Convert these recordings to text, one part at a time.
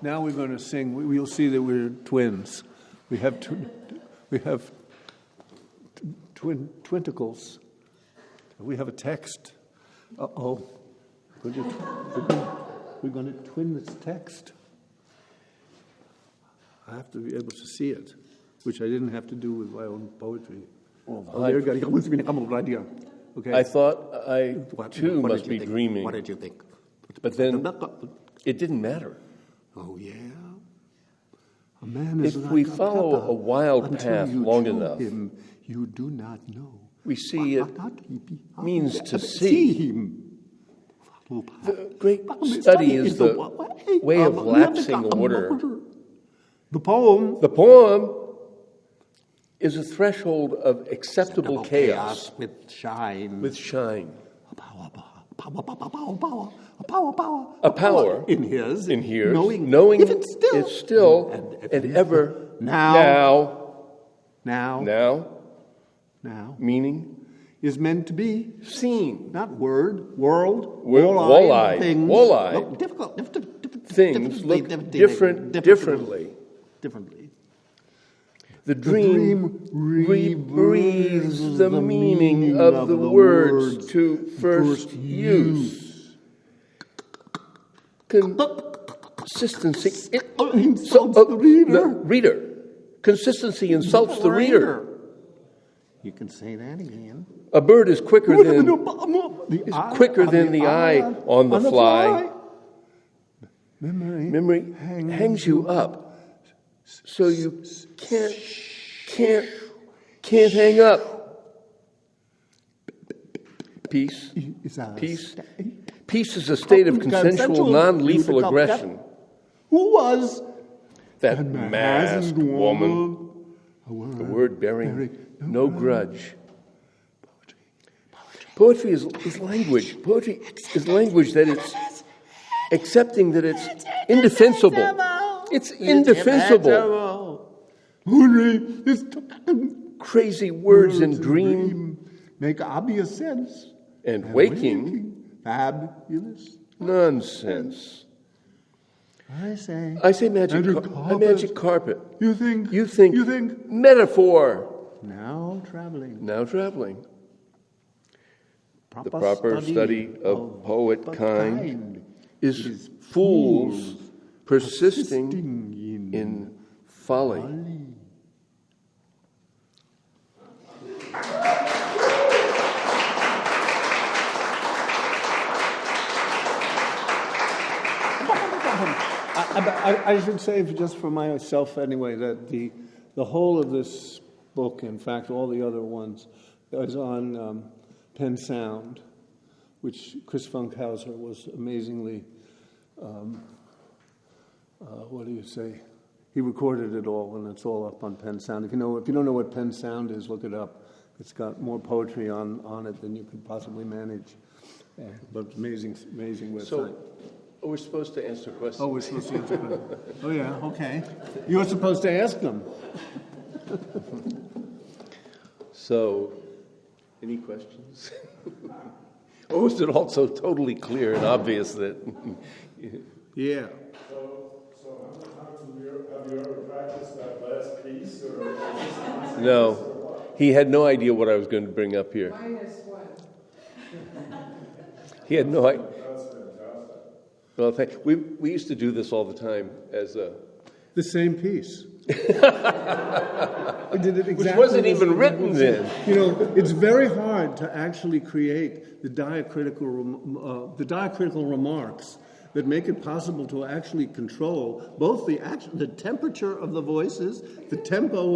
Now we're going to sing. You'll see that we're twins. We have twinkles. We have a text. Uh-oh. We're going to twin this text. I have to be able to see it, which I didn't have to do with my own poetry. Okay. I thought I, too, must be dreaming. What did you think? But then it didn't matter. Oh, yeah? A man is If like we a follow pepper a wild until path you long chew enough, him, you do not know. we see it means to see. him. The great study is the way of lapsing order. The poem. The poem is a threshold of acceptable chaos with shine. with shine. Power. A power In his. knowing it's still. and ever Now. meaning Is meant to be seen. not world, world, Wall-eyed. things. Wall-eyed. No, difficult. Things look differently. The dream rebreathes the meaning of the words to first use. Consistency insults the reader. Consistency insults the reader. You can say that again. A bird is quicker than the eye on the fly. Memory hangs you up, so you can't hang up. Peace is a state of consensual, non-lethal aggression. Who was That masked woman, a word bearing no grudge. Poetry is language. Poetry is language that it's accepting that it's indefensible. It's indefensible. Crazy words in dream make obvious sense. and waking Fabulous. nonsense. I say magic carpet. You think Metaphor. now traveling. The proper study of poet kind is fools persisting in folly. I should say, just for myself anyway, that the whole of this book, in fact, all the other ones, is on Penn Sound, which Chris Funkhauser was amazingly, he recorded it all, and it's all up on Penn Sound. If you don't know what Penn Sound is, look it up. It's got more poetry on it than you could possibly manage. But amazing website. So, we're supposed to answer questions. Oh, we're supposed to answer questions. Oh, yeah, okay. You're supposed to ask them. So, any questions? Or was it also totally clear and obvious that... Yeah. So have you ever practiced that last piece? Or No. He had no idea what I was going to bring up here. -1. He had no idea. That's fantastic. Well, we used to do this all the time as a... The same piece. We did it exactly. Which wasn't even written then. You know, it's very hard to actually create the diacritical remarks that make it possible to actually control both the temperature of the voices, the tempo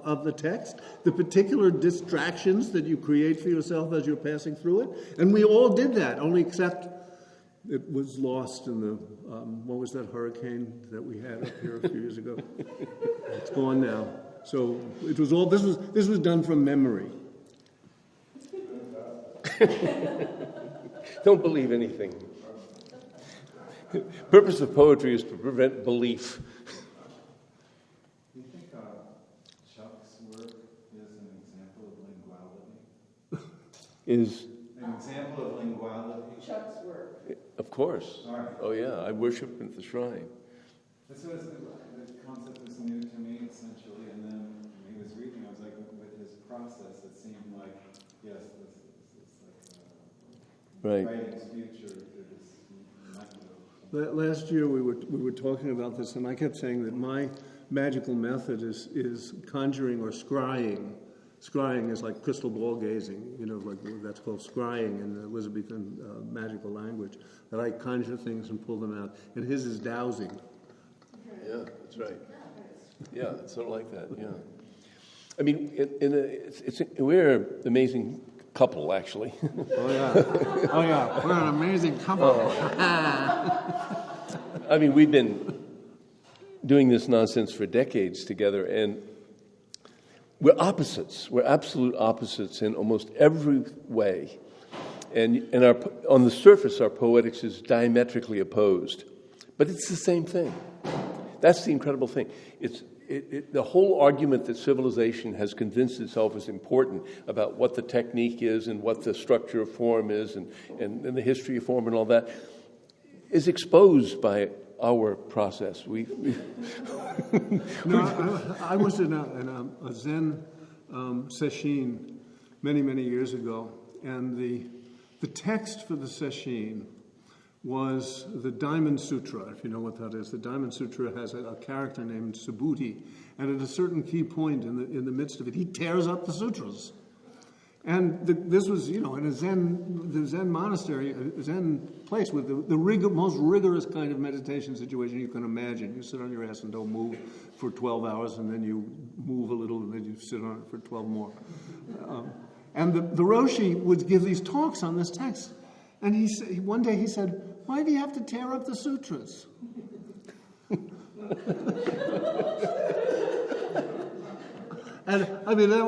of the text, the particular distractions that you create for yourself as you're passing through it. And we all did that, only except it was lost in the, what was that hurricane that we had up here a few years ago? It's gone now. So it was all, this was done from memory. Don't believe anything. Purpose of poetry is to prevent belief. Do you think Chuck's work is an example of linguality? Is An example of linguality? Chuck's work. Of course. All right. Oh, yeah. I worship at the shrine. This was the concept was new to me essentially, and then when he was reading, I was like, with his process, it seemed like yes, this like writing's future to this method. Last year we were talking about this, and I kept saying that my magical method is conjuring or scrying. Scrying is like crystal ball gazing, like that's called scrying in the Elizabethan magical language. That I conjure things and pull them out, and his is dowsing. Yeah, that's right. Yeah, it's sort of like that. Yeah. I mean, we're an amazing couple, actually. Oh yeah, we're an amazing couple. I mean, we've been doing this nonsense for decades together, and we're opposites. We're absolute opposites in almost every way. And on the surface, our poetics is diametrically opposed. But it's the same thing. That's the incredible thing. The whole argument that civilization has convinced itself is important about what the technique is and what the structure of form is and the history of form and all that is exposed by our process. I was in a Zen sesshin many years ago, and the text for the sesshin was the Diamond Sutra, if you know what that is. The Diamond Sutra has a character named Subhuti, and at a certain key point in the midst of it, he tears up the sutras. And this was, in the Zen monastery, a Zen place with the most rigorous kind of meditation situation you can imagine. You sit on your ass and don't move for 12 hours, and then you move a little, and then you sit on it for 12 more. And the Roshi would give these talks on this text. And one day he said, "Why do you have to tear up the sutras?" And I mean, that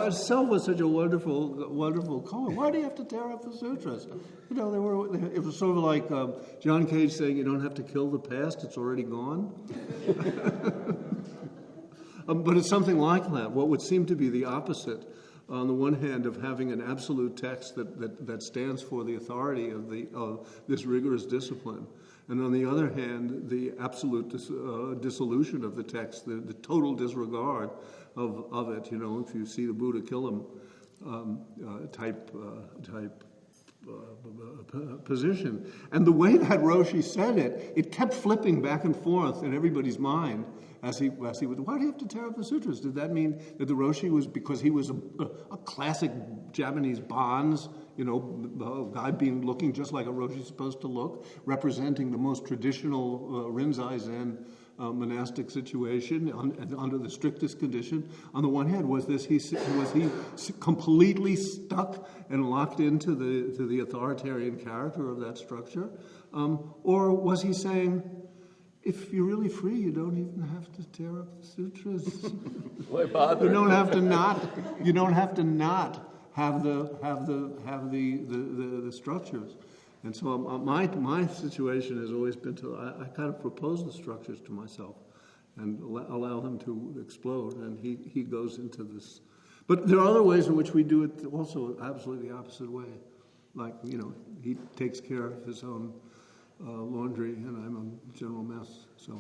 itself was such a wonderful comment. Why do you have to tear up the sutras? It was sort of like John Cage saying, "You don't have to kill the past; it's already gone." But it's something like that. What would seem to be the opposite, on the one hand, of having an absolute text that stands for the authority of this rigorous discipline, and on the other hand, the absolute dissolution of the text, the total disregard of it. If you see the Buddha kill him type position. And the way that Roshi said it, it kept flipping back and forth in everybody's mind as he would, "Why do you have to tear up the sutras?" Did that mean that the Roshi was, because he was a classic Japanese bonze, a guy looking just like a Roshi is supposed to look, representing the most traditional Rinzai Zen monastic situation under the strictest condition? On the one hand, was he completely stuck and locked into the authoritarian character of that structure, or was he saying, if you're really free, you don't even have to tear up the sutras. Why bother? You don't have to not have the structures. And so my situation has always been I kind of propose the structures to myself and allow them to explode, and he goes into this. But there are other ways in which we do it also absolutely the opposite way. Like, he takes care of his own laundry, and I'm a general mess, so.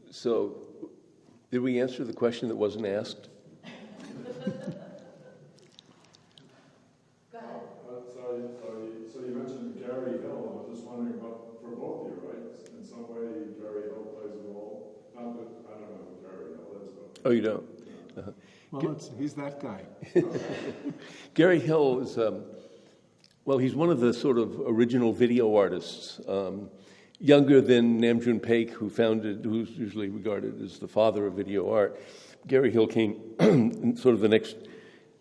So, did we answer the question that wasn't asked? So you mentioned Gary Hill. I was just wondering about, for both of you, right? In some way, Gary Hill plays a role. Not that I don't know who Gary Hill is, but. Oh, you don't? Uh-huh. Well, he's that guy. Gary Hill is, he's one of the sort of original video artists, younger than Namjoon Paik, who's usually regarded as the father of video art. Gary Hill came in sort of the next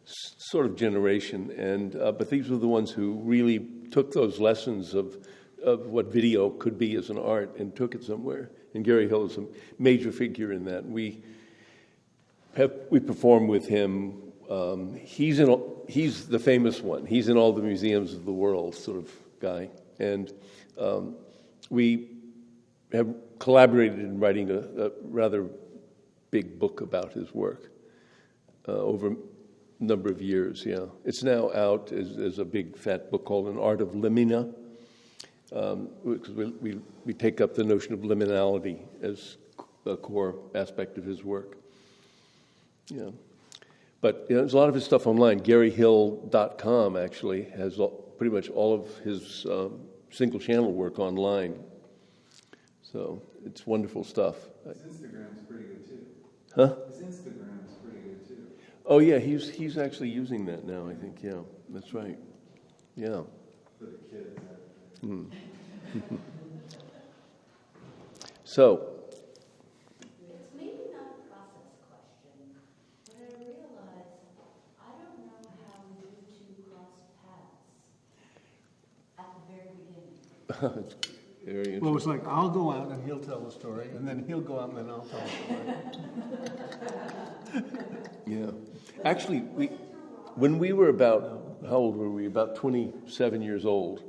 sort of generation, but these were the ones who really took those lessons of what video could be as an art and took it somewhere. And Gary Hill is a major figure in that. We perform with him. He's the famous one. He's in all the museums of the world, sort of guy. And we have collaborated in writing a rather big book about his work over number of years, yeah. It's now out as a big fat book called An Art of Limina, because we take up the notion of liminality as a core aspect of his work. Yeah. But there's a lot of his stuff online. GaryHill.com actually has pretty much all of his single channel work online. So it's wonderful stuff. His Instagram's pretty good too. Huh? His Instagram's pretty good too. Oh yeah, he's actually using that now, I think. Yeah, that's right. Yeah. For the kids. So, It's maybe not a process question, but I realize I don't know how you two crossed paths at the very beginning. it's very interesting. Well, it's like I'll go out and he'll tell the story, and then he'll go out and then I'll tell the story. Yeah. Actually, when we were about, how old were we? About 27 years old.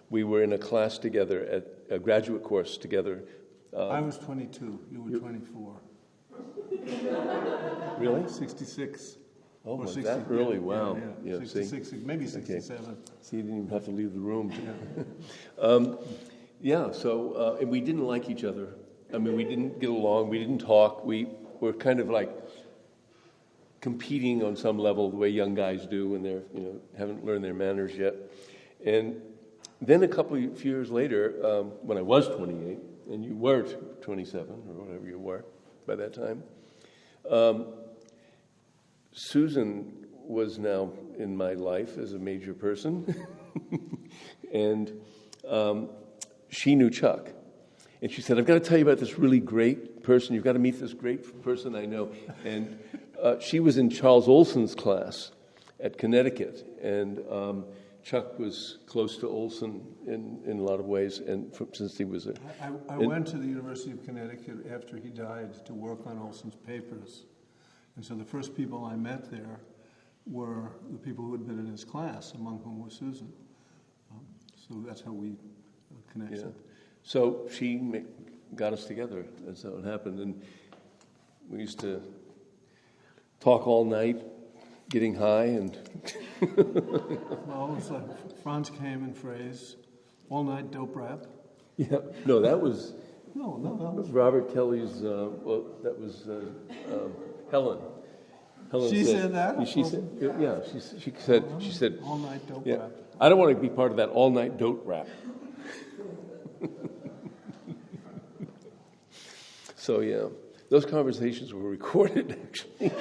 We were in a class together at a graduate course together. I was 22. You were 24. Really? 66. Oh, Or was 60, that early? yeah, Wow. Yeah, Yeah, see? 66, maybe 67. See, you didn't even have to leave the room. Yeah, so and we didn't like each other. I mean, we didn't get along. We didn't talk. We were kind of like competing on some level, the way young guys do when they're haven't learned their manners yet. And then a few years later, when I was 28, and you were 27 or whatever you were by that time, Susan was now in my life as a major person, and she knew Chuck. And she said, I've got to tell you about this really great person. You've got to meet this great person I know. And she was in Charles Olson's class at Connecticut, and Chuck was close to Olson in a lot of ways, and since he was I went to the University of Connecticut after he died to work on Olson's papers. And so the first people I met there were the people who had been in his class, among whom was Susan. So that's how we connected. Yeah. So she got us together. That's how it happened. And we used to talk all night, getting high, and Well, it was like Franz came phrase, all-night dope rap. yeah. No, that was No, that was... Robert Kelly's. Well, that was Helen. Helen She said that? She said, yeah. She said, All-night dope yeah. rap. I don't want to be part of that all-night dope rap. So yeah, those conversations were recorded actually.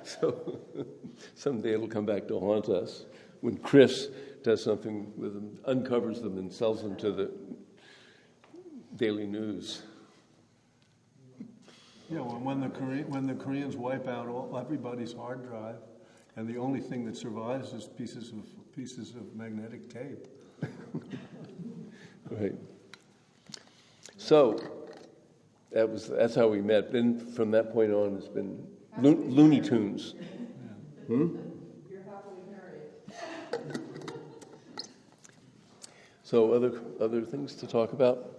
So someday it'll come back to haunt us when Chris does something with them, uncovers them, and sells them to the Daily News. Yeah, well, when the Koreans wipe out everybody's hard drive, and the only thing that survives is pieces of magnetic tape. Right. So that's how we met. Then from that point on, it's been Looney Tunes. You're happily married. So other things to talk about?